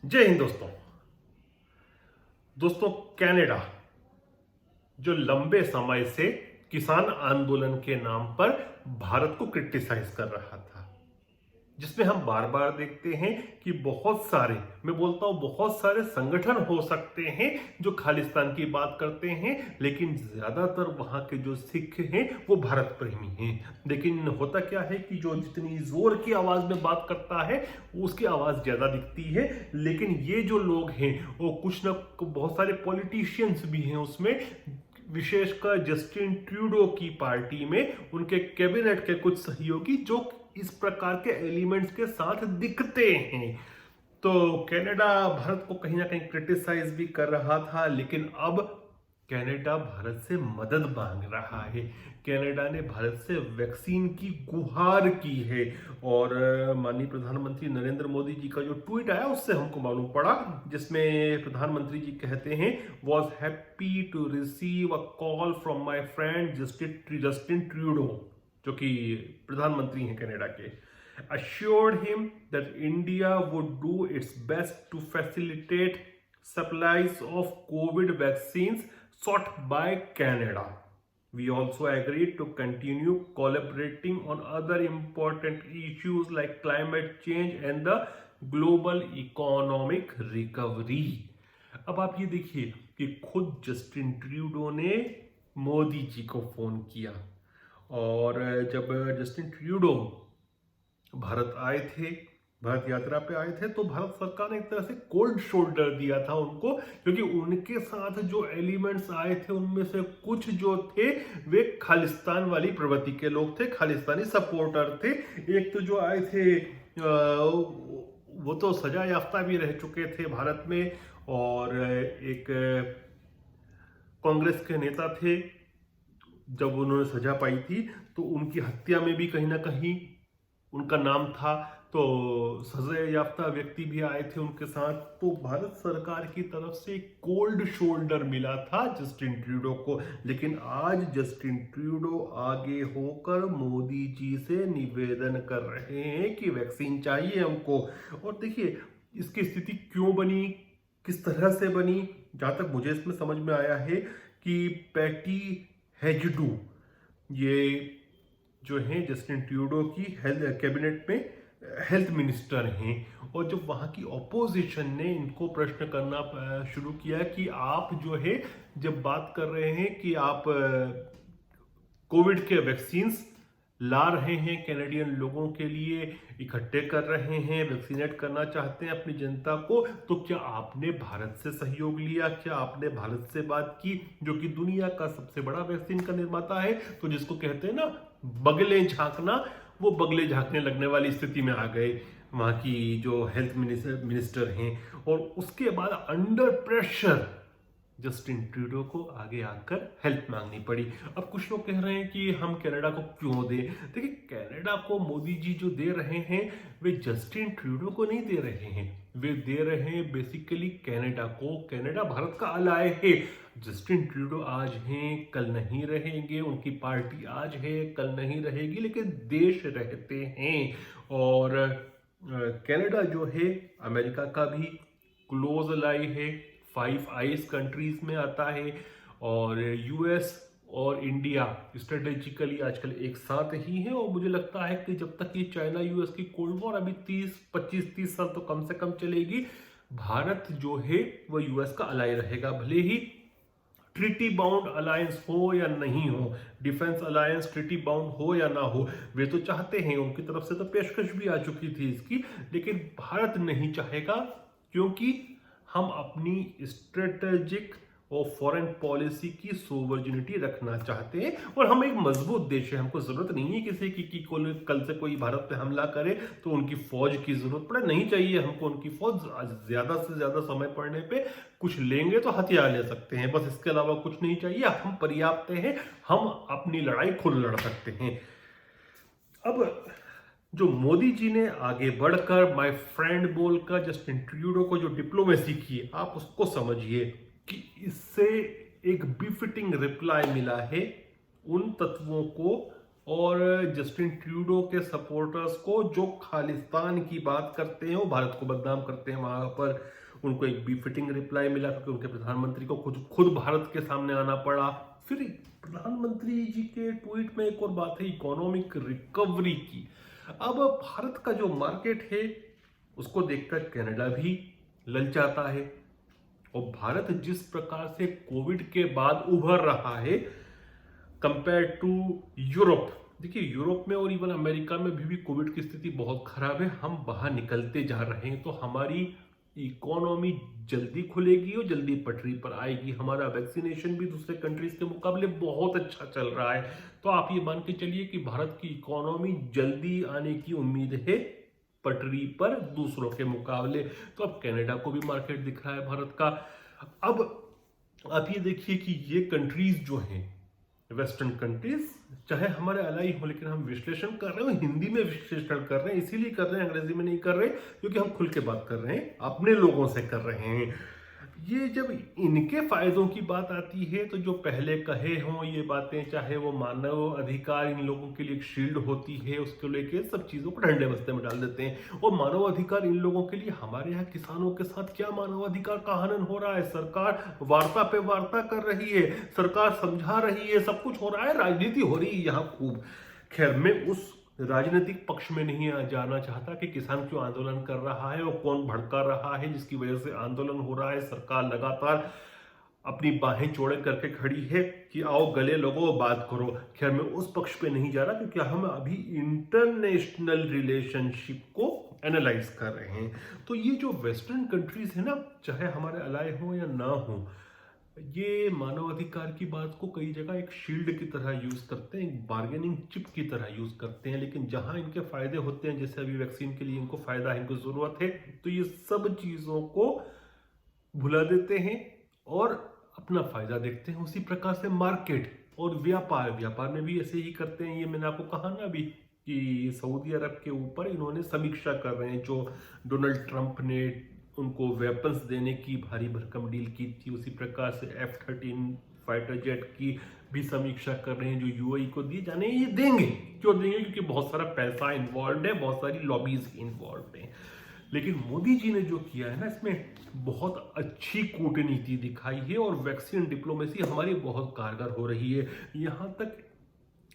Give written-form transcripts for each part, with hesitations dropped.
जय हिंद दोस्तों। कनाडा जो लंबे समय से किसान आंदोलन के नाम पर भारत को क्रिटिसाइज कर रहा था, जिसमें हम बार बार देखते हैं कि बहुत सारे, मैं बोलता हूं बहुत सारे संगठन हो सकते हैं जो खालिस्तान की बात करते हैं, लेकिन ज्यादातर वहां के जो सिख हैं वो भारत प्रेमी हैं। लेकिन होता क्या है कि जो जितनी जोर की आवाज में बात करता है उसकी आवाज ज्यादा दिखती है। लेकिन ये जो लोग हैं वो कुछ ना, बहुत सारे पॉलिटिशियंस भी हैं उसमें, विशेषकर जस्टिन ट्रूडो की पार्टी में उनके कैबिनेट के कुछ सहयोगी जो इस प्रकार के एलिमेंट्स के साथ दिखते हैं। तो कनाडा भारत को कहीं ना कहीं क्रिटिसाइज भी कर रहा था, लेकिन अब कनाडा भारत से मदद मांग रहा है। कनाडा ने भारत से वैक्सीन की गुहार की है और माननीय प्रधानमंत्री नरेंद्र मोदी जी का जो ट्वीट आया उससे हमको मालूम पड़ा, जिसमें प्रधानमंत्री जी कहते हैं, was happy to receive a call from my friend Justin Trudeau, जो कि प्रधानमंत्री हैं कनाडा के, assured him that India would do its best to facilitate supplies of COVID vaccines sought by Canada. We also agreed to continue collaborating on other important issues like climate change and the global economic recovery. अब आप ये देखिए कि खुद Justin Trudeau ने मोदी जी को phone किया, और जब जस्टिन ट्रूडो भारत आए थे, भारत यात्रा पे आए थे, तो भारत सरकार ने एक तरह से कोल्ड शोल्डर दिया था उनको, क्योंकि उनके साथ जो एलिमेंट्स आए थे उनमें से कुछ जो थे वे खालिस्तान वाली प्रवृत्ति के लोग थे, खालिस्तानी सपोर्टर थे। एक तो जो आए थे वो तो सजा याफ्ता भी रह चुके थे भारत में, और एक कांग्रेस के नेता थे, जब उन्होंने सजा पाई थी तो उनकी हत्या में भी कहीं ना कहीं उनका नाम था, तो सजा याफ्ता व्यक्ति भी आए थे उनके साथ। तो भारत सरकार की तरफ से कोल्ड शोल्डर मिला था जस्टिन ट्रूडो को। लेकिन आज जस्टिन ट्रूडो आगे होकर मोदी जी से निवेदन कर रहे हैं कि वैक्सीन चाहिए हमको। और देखिए इसकी स्थिति क्यों बनी, किस तरह से बनी, जहां तक मुझे इसमें समझ में आया है कि पैटी हेजडू, ये जो है जस्टिन ट्रूडो की हेल्थ कैबिनेट में हेल्थ मिनिस्टर हैं, और जब वहाँ की ऑपोजिशन ने इनको प्रश्न करना शुरू किया कि आप जो है जब बात कर रहे हैं कि आप कोविड के वैक्सीन्स ला रहे हैं, कैनेडियन लोगों के लिए इकट्ठे कर रहे हैं, वैक्सीनेट करना चाहते हैं अपनी जनता को, तो क्या आपने भारत से सहयोग लिया, क्या आपने भारत से बात की, जो कि दुनिया का सबसे बड़ा वैक्सीन का निर्माता है। तो जिसको कहते हैं ना बगले झांकना, वो बगले झांकने लगने वाली स्थिति में आ गए वहाँ की जो हेल्थ मिनिस्टर हैं। और उसके बाद अंडर प्रेशर जस्टिन ट्रूडो को आगे आकर हेल्प मांगनी पड़ी। अब कुछ लोग कह रहे हैं कि हम कनाडा को क्यों दें। देखिए कनाडा को मोदी जी जो दे रहे हैं वे जस्टिन ट्रूडो को नहीं दे रहे हैं, वे दे रहे हैं बेसिकली कनाडा को। कनाडा भारत का अलाय है। जस्टिन ट्रूडो आज हैं कल नहीं रहेंगे, उनकी पार्टी आज है कल नहीं रहेगी, लेकिन देश रहते हैं। और कनाडा जो है अमेरिका का भी क्लोज अलाय है, 5 आइस कंट्रीज में आता है, और यूएस और इंडिया स्ट्रेटेजिकली आजकल एक साथ ही है। और मुझे लगता है कि जब तक ये चाइना यूएस की कोल्ड वॉर अभी 25-30 साल तो कम से कम चलेगी, भारत जो है वह यूएस का अलाय रहेगा, भले ही ट्रिटी बाउंड अलायंस हो या नहीं हो, डिफेंस अलायंस ट्रिटी बाउंड हो या ना हो, वे तो चाहते हैं, उनकी तरफ से तो पेशकश भी आ चुकी थी इसकी, लेकिन भारत नहीं चाहेगा, क्योंकि हम अपनी स्ट्रेटेजिक और फॉरेन पॉलिसी की सोवर्जिनिटी रखना चाहते हैं, और हम एक मजबूत देश है। हमको जरूरत नहीं है किसी की कल से कोई भारत पे हमला करे तो उनकी फौज की जरूरत पड़े, नहीं चाहिए हमको उनकी फौज। ज्यादा से ज्यादा समय पड़ने पे कुछ लेंगे तो हथियार ले सकते हैं, बस इसके अलावा कुछ नहीं चाहिए। हम पर्याप्त हैं, हम अपनी लड़ाई खुद लड़ सकते हैं। अब जो मोदी जी ने आगे बढ़कर माय फ्रेंड बोलकर जस्टिन ट्रूडो को जो डिप्लोमेसी की, आप उसको समझिए कि इससे एक बिफिटिंग रिप्लाई मिला है उन तत्वों को और जस्टिन ट्रूडो के सपोर्टर्स को जो खालिस्तान की बात करते हैं, वो भारत को बदनाम करते हैं। वहां पर उनको एक बिफिटिंग रिप्लाई मिला क्योंकि उनके प्रधानमंत्री को खुद भारत के सामने आना पड़ा। फिर प्रधानमंत्री जी के ट्वीट में एक और बात है इकोनॉमिक रिकवरी की। अब भारत का जो मार्केट है उसको देखकर कनाडा भी ललचाता है, और भारत जिस प्रकार से कोविड के बाद उभर रहा है कंपेयर टू यूरोप, देखिए यूरोप में और इवन अमेरिका में भी कोविड की स्थिति बहुत खराब है। हम बाहर निकलते जा रहे हैं, तो हमारी इकोनॉमी जल्दी खुलेगी और जल्दी पटरी पर आएगी। हमारा वैक्सीनेशन भी दूसरे कंट्रीज के मुकाबले बहुत अच्छा चल रहा है। तो आप ये मान के चलिए कि भारत की इकोनॉमी जल्दी आने की उम्मीद है पटरी पर दूसरों के मुकाबले। तो अब कनाडा को भी मार्केट दिख रहा है भारत का। अब आप ये देखिए कि ये कंट्रीज जो हैं वेस्टर्न कंट्रीज, चाहे हमारे अलाई हो, लेकिन हम विश्लेषण कर रहे हैं, हिंदी में विश्लेषण कर रहे हैं, इसीलिए कर रहे हैं, अंग्रेजी में नहीं कर रहे क्योंकि हम खुल के बात कर रहे हैं, अपने लोगों से कर रहे हैं। ये जब इनके फायदों की बात आती है तो जो पहले कहे हों ये बातें, चाहे वो मानव अधिकार इन लोगों के लिए एक शील्ड होती है, उसको लेके सब चीजों को डंडे बस्ते में डाल देते हैं। और मानव अधिकार इन लोगों के लिए, हमारे यहाँ किसानों के साथ क्या मानव अधिकार का हनन हो रहा है? सरकार वार्ता पे वार्ता कर रही है, सरकार समझा रही है, सब कुछ हो रहा है, राजनीति हो रही है यहाँ खूब। खैर, मैं उस राजनीतिक पक्ष में नहीं जाना चाहता कि किसान क्यों आंदोलन कर रहा है और कौन भड़का रहा है जिसकी वजह से आंदोलन हो रहा है। सरकार लगातार अपनी बाहें चौड़े करके खड़ी है कि आओ गले लगो बात करो। खैर, मैं उस पक्ष पे नहीं जा रहा क्योंकि हम अभी इंटरनेशनल रिलेशनशिप को एनालाइज कर रहे हैं। तो ये जो वेस्टर्न कंट्रीज है ना, चाहे हमारे अलाय हो या ना हो, ये मानवाधिकार की बात को कई जगह एक शील्ड की तरह यूज करते हैं, एक बार्गेनिंग चिप की तरह यूज करते हैं। लेकिन जहां इनके फायदे होते हैं, जैसे अभी वैक्सीन के लिए इनको फायदा है, इनको जरूरत है, तो ये सब चीजों को भुला देते हैं और अपना फायदा देखते हैं। उसी प्रकार से मार्केट और व्यापार में भी ऐसे ही करते हैं। ये मैंने आपको कहा ना अभी कि सऊदी अरब के ऊपर इन्होंने समीक्षा कर रहे हैं, जो डोनाल्ड ट्रंप ने उनको वेपन्स देने की भारी भरकम डील की थी, उसी प्रकार से F-13 फाइटर जेट की भी समीक्षा कर रहे हैं जो यूएई को दिए जाने। ये देंगे, क्यों देंगे? क्योंकि बहुत सारा पैसा इन्वॉल्व है, बहुत सारी लॉबीज इन्वॉल्व है। लेकिन मोदी जी ने जो किया है ना, इसमें बहुत अच्छी कूटनीति दिखाई है और वैक्सीन डिप्लोमेसी हमारी बहुत कारगर हो रही है। यहाँ तक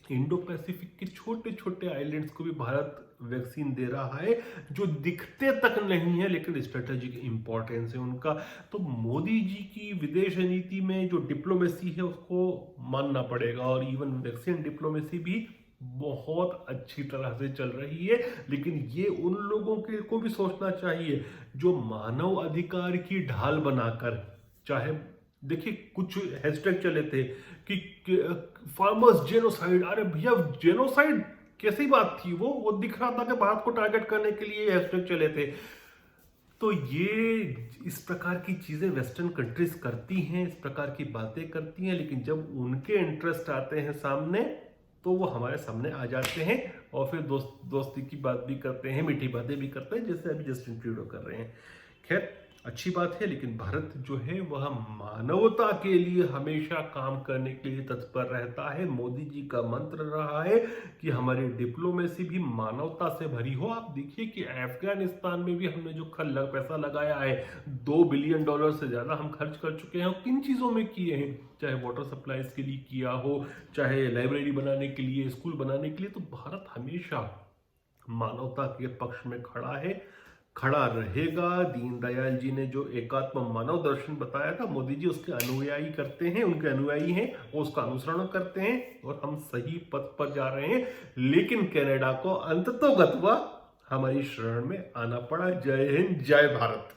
इंडो पैसिफिक के छोटे छोटे आइलैंड्स को भी भारत वैक्सीन दे रहा है, जो दिखते तक नहीं है लेकिन स्ट्रेटेजिक इंपॉर्टेंस है उनका। तो मोदी जी की विदेश नीति में जो डिप्लोमेसी है उसको मानना पड़ेगा, और इवन वैक्सीन डिप्लोमेसी भी बहुत अच्छी तरह से चल रही है। लेकिन ये उन लोगों के को भी सोचना चाहिए जो मानव अधिकार की ढाल बनाकर, चाहे देखिए कुछ हैशटैग चले थे कि फार्मर्स जेनोसाइड, अरे भैया जेनोसाइड कैसी बात थी? वो दिख रहा था कि भारत को टारगेट करने के लिए हैशटैग चले थे। तो ये इस प्रकार की चीजें वेस्टर्न कंट्रीज करती हैं, इस प्रकार की बातें करती हैं, लेकिन जब उनके इंटरेस्ट आते हैं सामने तो वो हमारे सामने आ जाते हैं और फिर दोस्ती की बात भी करते हैं, मीठी बातें भी करते हैं, जैसे अभी जस्टिन ट्रूडो कर रहे हैं। खैर, अच्छी बात है, लेकिन भारत जो है वह मानवता के लिए हमेशा काम करने के लिए तत्पर रहता है। मोदी जी का मंत्र रहा है कि हमारी डिप्लोमेसी भी मानवता से भरी हो। आप देखिए कि अफगानिस्तान में भी हमने जो पैसा लगाया है, $2 बिलियन से ज्यादा हम खर्च कर चुके हैं। और किन चीजों में किए हैं? चाहे वाटर सप्लाईज के लिए किया हो, चाहे लाइब्रेरी बनाने के लिए, स्कूल बनाने के लिए। तो भारत हमेशा मानवता के पक्ष में खड़ा रहेगा। दीनदयाल जी ने जो एकात्म मानव दर्शन बताया था, मोदी जी उसके अनुयायी करते हैं, उनके अनुयायी हैं, वो उसका अनुसरण करते हैं और हम सही पथ पर जा रहे हैं। लेकिन कनाडा को अंततोगत्वा हमारी शरण में आना पड़ा। जय हिंद, जय भारत।